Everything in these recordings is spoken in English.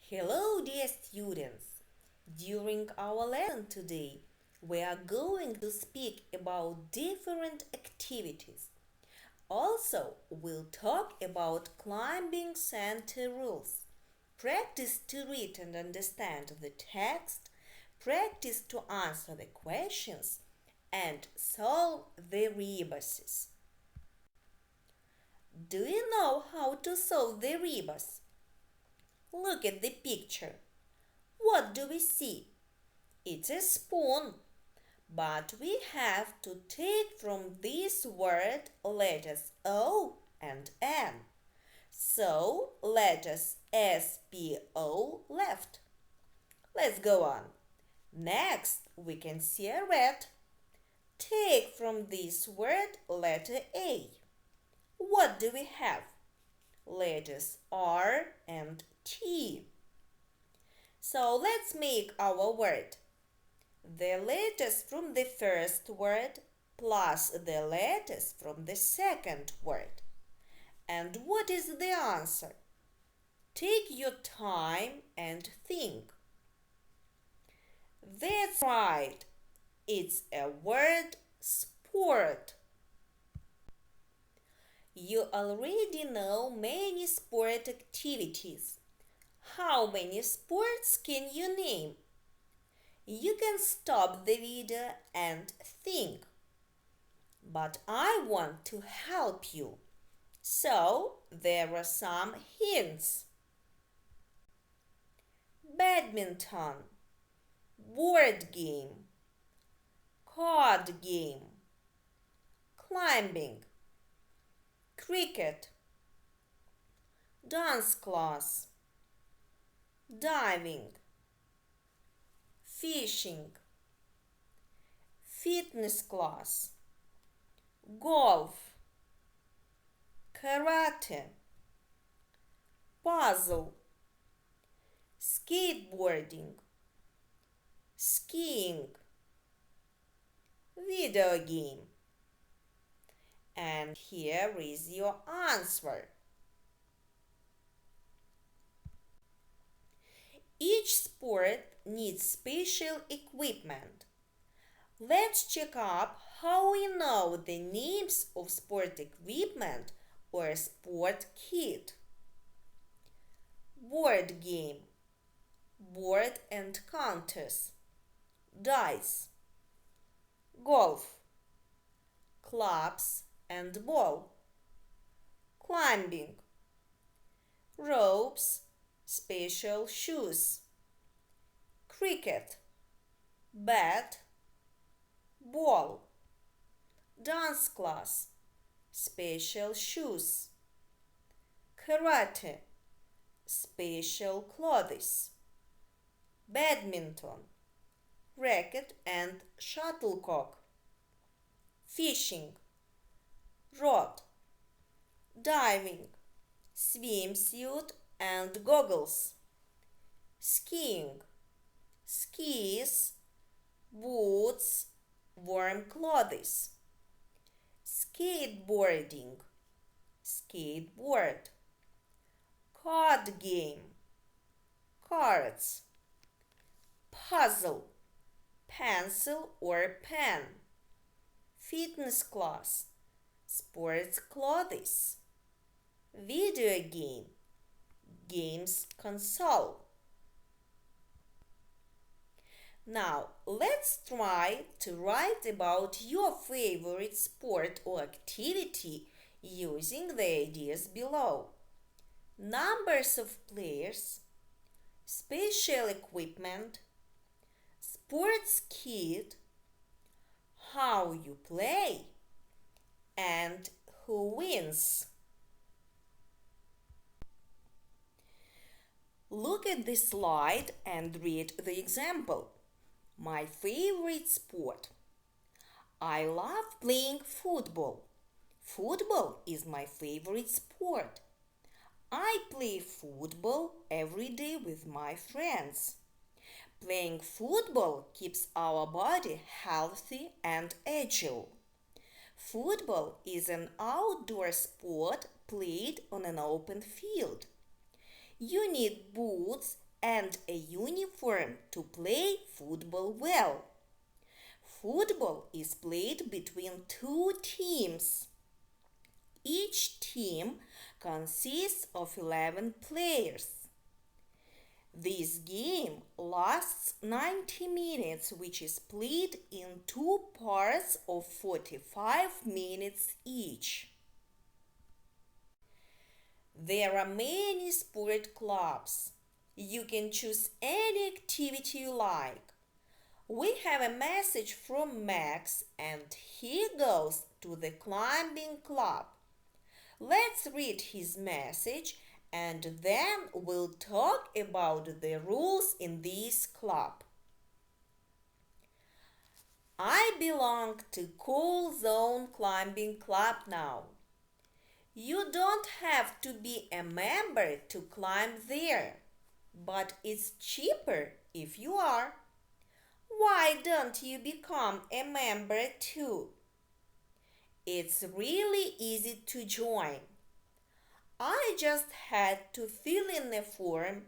Hello, dear students! During our lesson today, we are going to speak about different activities. Also, we'll talk about climbing center rules. Practice to read and understand the text, practice to answer the questions, and solve the rebuses. Do you know how to solve the rebus? Look at the picture. What do we see? It's a spoon. But we have to take from this word letters O and N. So letters S, P, O left. Let's go on. Next, we can see a rat. Take from this word letter A. What do we have? Letters R and T. So let's make our word. The letters from the first word plus the letters from the second word. And what is the answer? Take your time and think. That's right. It's a word sport. You already know many sport activities. How many sports can you name? You can stop the video and think. But I want to help you. So, there are some hints. Badminton, board game, card game, climbing, cricket, dance class, diving, fishing, fitness class, golf, karate, puzzle, skateboarding, skiing, video game. And here is your answer. Each sport needs special equipment. Let's check up how we know the names of sport equipment or sport kit. Board game, board and counters, dice, golf, clubs and ball, climbing, ropes, special shoes, cricket, bat, ball, dance class, special shoes, karate, special clothes, badminton, racket and shuttlecock, fishing, rod, diving, swimsuit and goggles, skiing, skis, boots, warm clothes, skateboarding, skateboard, card game, cards, puzzle, pencil or pen, fitness class, sports clothes, video game, games console. Now, let's try to write about your favorite sport or activity using the ideas below. Numbers of players, special equipment, sports kit, how you play, and who wins. Look at this slide and read the example. My favorite sport. I love playing football. Football is my favorite sport. I play football every day with my friends. Playing football keeps our body healthy and agile. Football is an outdoor sport played on an open field. You need boots and a uniform to play football well. Football is played between two teams. Each team consists of 11 players. This game lasts 90 minutes, which is split in two parts of 45 minutes each. There are many sport clubs. You can choose any activity you like. We have a message from Max and he goes to the climbing club. Let's read his message and then we'll talk about the rules in this club. I belong to Cool Zone Climbing Club now. You don't have to be a member to climb there, but it's cheaper if you are. Why don't you become a member too? It's really easy to join. I just had to fill in a form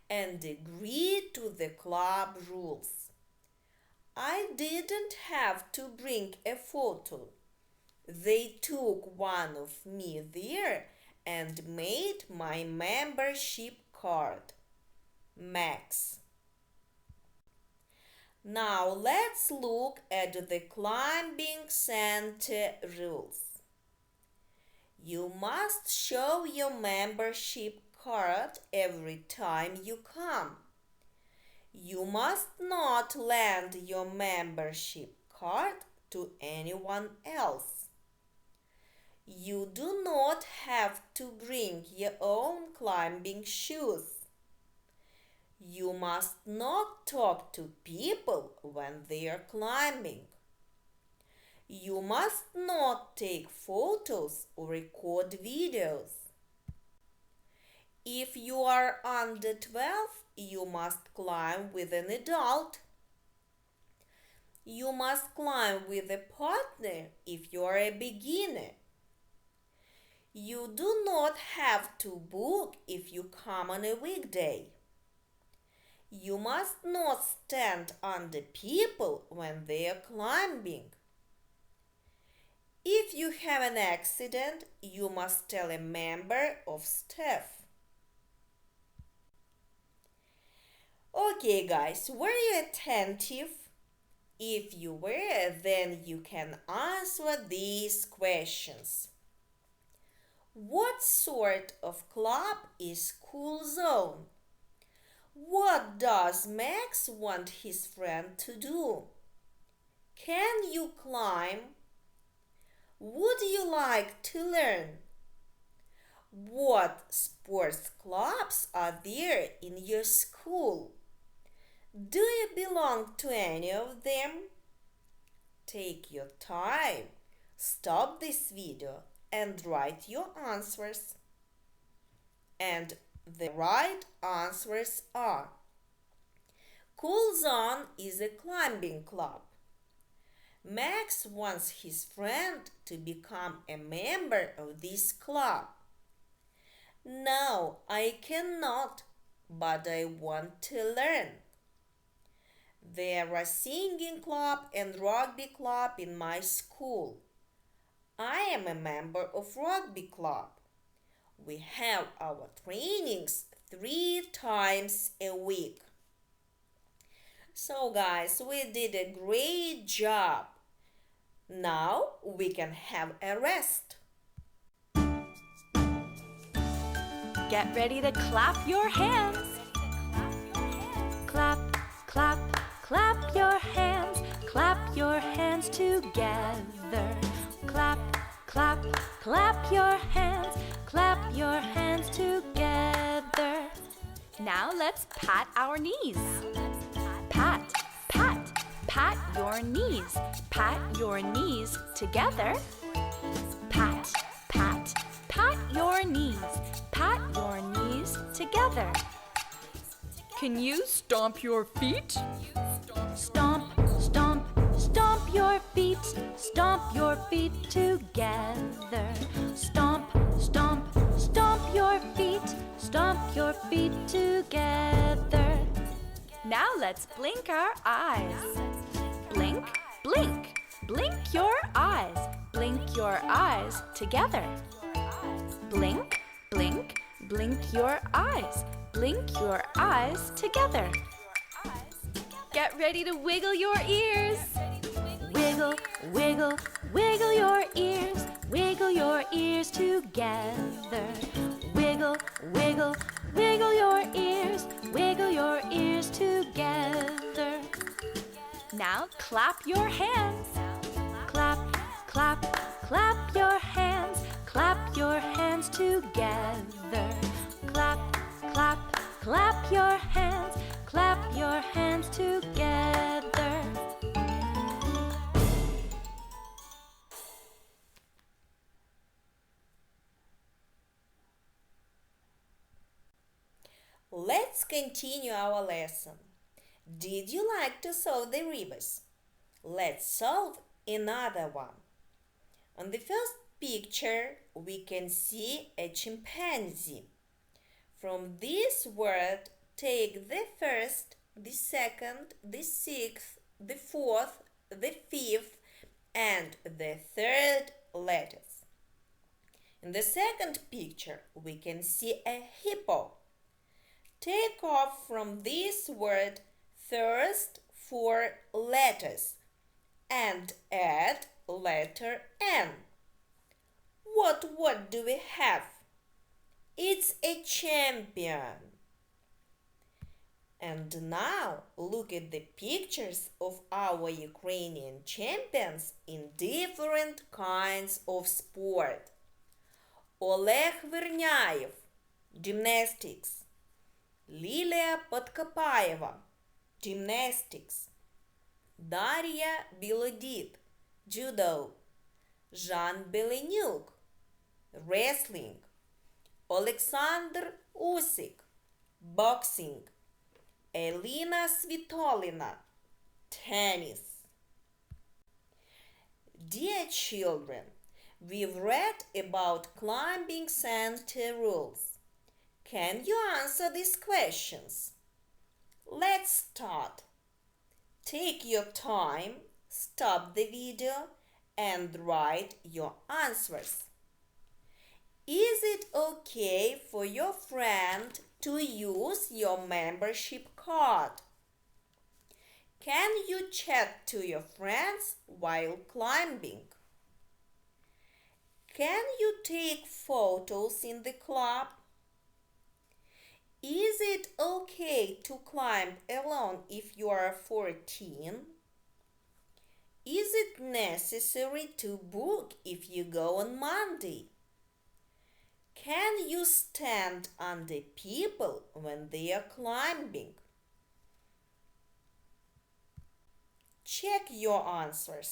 and agree to the club rules. I didn't have to bring a photo. They took one of me there and made my membership card. Max. Now let's look at the climbing center rules. You must show your membership card every time you come. You must not lend your membership card to anyone else. You do not have to bring your own climbing shoes. You must not talk to people when they are climbing. You must not take photos or record videos. If you are under 12, you must climb with an adult. You must climb with a partner if you are a beginner. You do not have to book if you come on a weekday. You must not stand under people when they are climbing. If you have an accident, you must tell a member of staff. Okay, guys, were you attentive? If you were, then you can answer these questions. What sort of club is Cool Zone? What does Max want his friend to do? Can you climb? Would you like to learn? What sports clubs are there in your school? Do you belong to any of them? Take your time, stop this video and write your answers. And the right answers are: Cool Zone is a climbing club. Max wants his friend to become a member of this club. No, I cannot, but I want to learn. There are singing club and rugby club in my school. I am a member of rugby club. We have our trainings 3 times a week. So guys, we did a great job. Now we can have a rest. Get ready to clap your hands. Clap, clap, clap your hands. Clap your hands together. Clap, clap, clap your hands. Clap your hands together. Now let's pat our knees. Pat, pat, pat your knees. Pat your knees together. Pat, pat, pat your knees. Pat your knees together. Can you stomp your feet? Stomp, stomp, stomp your feet. Stomp your feet together. Stomp, stomp, stomp your feet. Stomp your feet together. Now let's blink our eyes. Blink, blink, blink your eyes. Blink your eyes together. Blink, blink, blink your eyes. Blink your eyes together. Get ready to wiggle your ears. Wiggle, wiggle, wiggle your ears. Wiggle your ears together. Wiggle, wiggle, wiggle your ears. Wiggle your ears together. Now clap your hands. Clap, clap, clap your hands. Clap your hands together. Clap, clap, clap your hands. Clap your hands together. Let's continue our lesson. Did you like to solve the rebus? Let's solve another one. On the first picture, we can see a chimpanzee. From this word, take the first, the second, the sixth, the fourth, the fifth, and the third letters. In the second picture, we can see a hippo. Take off from this word first 4 letters and add letter N. What word do we have? It's a champion. And now look at the pictures of our Ukrainian champions in different kinds of sport. Олег Верняєв, gymnastics. Лілія Подкопаєва, gymnastics. Дар'я Білодід, judo. Жан Беленюк, wrestling. Олександр Усик, boxing. Еліна Світоліна, tennis. Dear children, we've read about climbing center rules. Can you answer these questions? Let's start. Take your time, stop the video, and write your answers. Is it okay for your friend to use your membership card? Can you chat to your friends while climbing? Can you take photos in the club? Is it okay to climb alone if you are 14? Is it necessary to book if you go on Monday? Can you stand under people when they are climbing? Check your answers.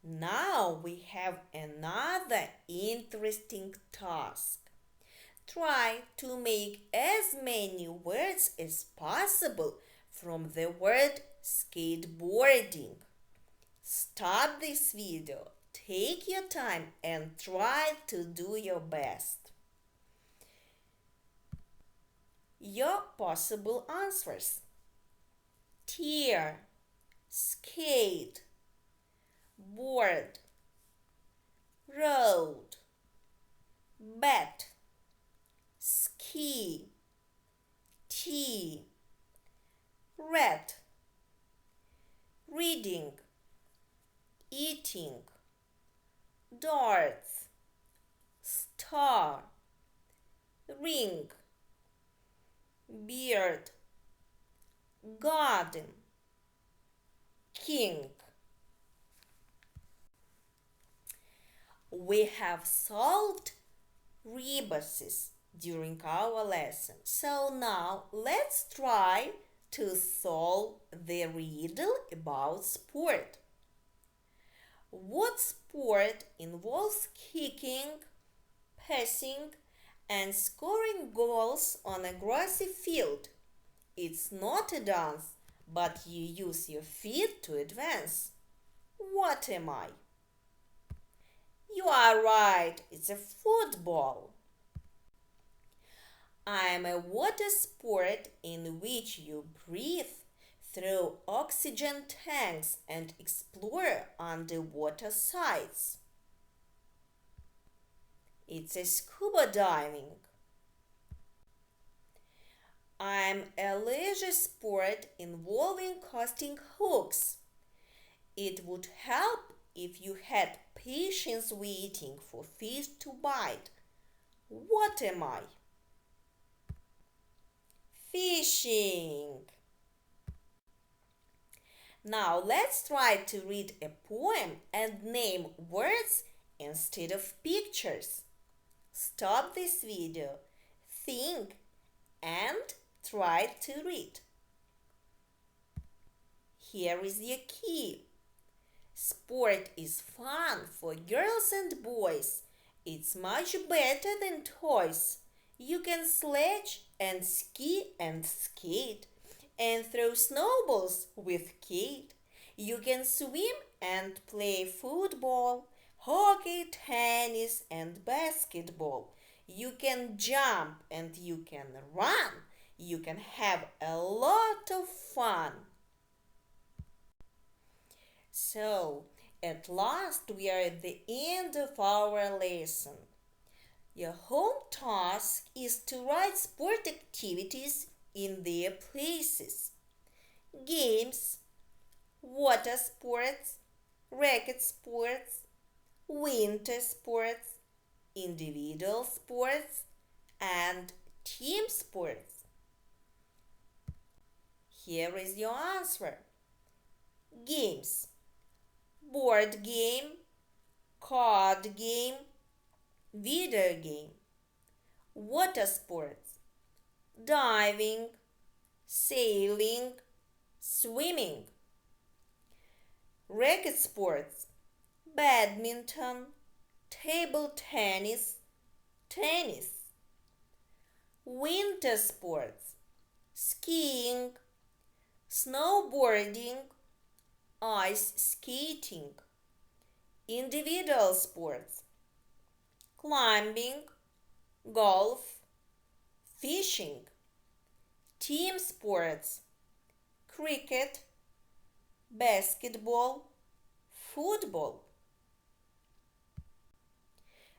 Now we have another interesting task. Try to make as many words as possible from the word skateboarding. Stop this video, take your time and try to do your best. Your possible answers: tear, skate, board, road, bat, ski, tea, rat, reading, eating, darts, star, ring, beard, garden, king. We have solved rebuses during our lesson. So now let's try to solve the riddle about sport. What sport involves kicking, passing, and scoring goals on a grassy field? It's not a dance, but you use your feet to advance. What am I? You are right, it's a football. I'm a water sport in which you breathe through oxygen tanks and explore underwater sites. It's a scuba diving. I'm a leisure sport involving casting hooks. It would help if you had patience waiting for fish to bite. What am I? Fishing. Now let's try to read a poem and name words instead of pictures. Stop this video, think, and try to read. Here is your key. Sport is fun for girls and boys. It's much better than toys. You can sledge and ski and skate and throw snowballs with Kate. You can swim and play football, hockey, tennis, and basketball. You can jump and you can run. You can have a lot of fun. So, at last we are at the end of our lesson. Your home task is to write sport activities in their places. Games, water sports, racket sports, winter sports, individual sports, and team sports. Here is your answer. Games: board game, card game, video game. Water sports: diving, sailing, swimming. Racket sports: badminton, table tennis, tennis. Winter sports: skiing, snowboarding, ice skating. Individual sports: climbing, golf, fishing. Team sports: cricket, basketball, football.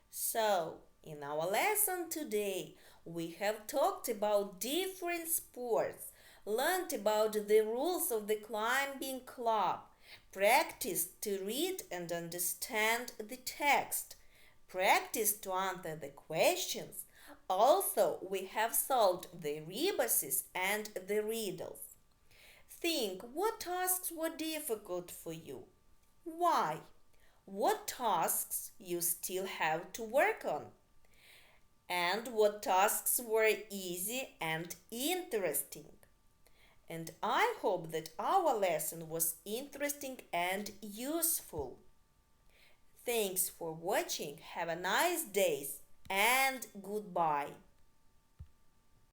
So, in our lesson today, we have talked about different sports, learned about the rules of the climbing club, practiced to read and understand the text, practiced to answer the questions. Also, we have solved the rebuses and the riddles. Think what tasks were difficult for you. Why? What tasks you still have to work on? And what tasks were easy and interesting? And I hope that our lesson was interesting and useful. Thanks for watching. Have a nice day and goodbye.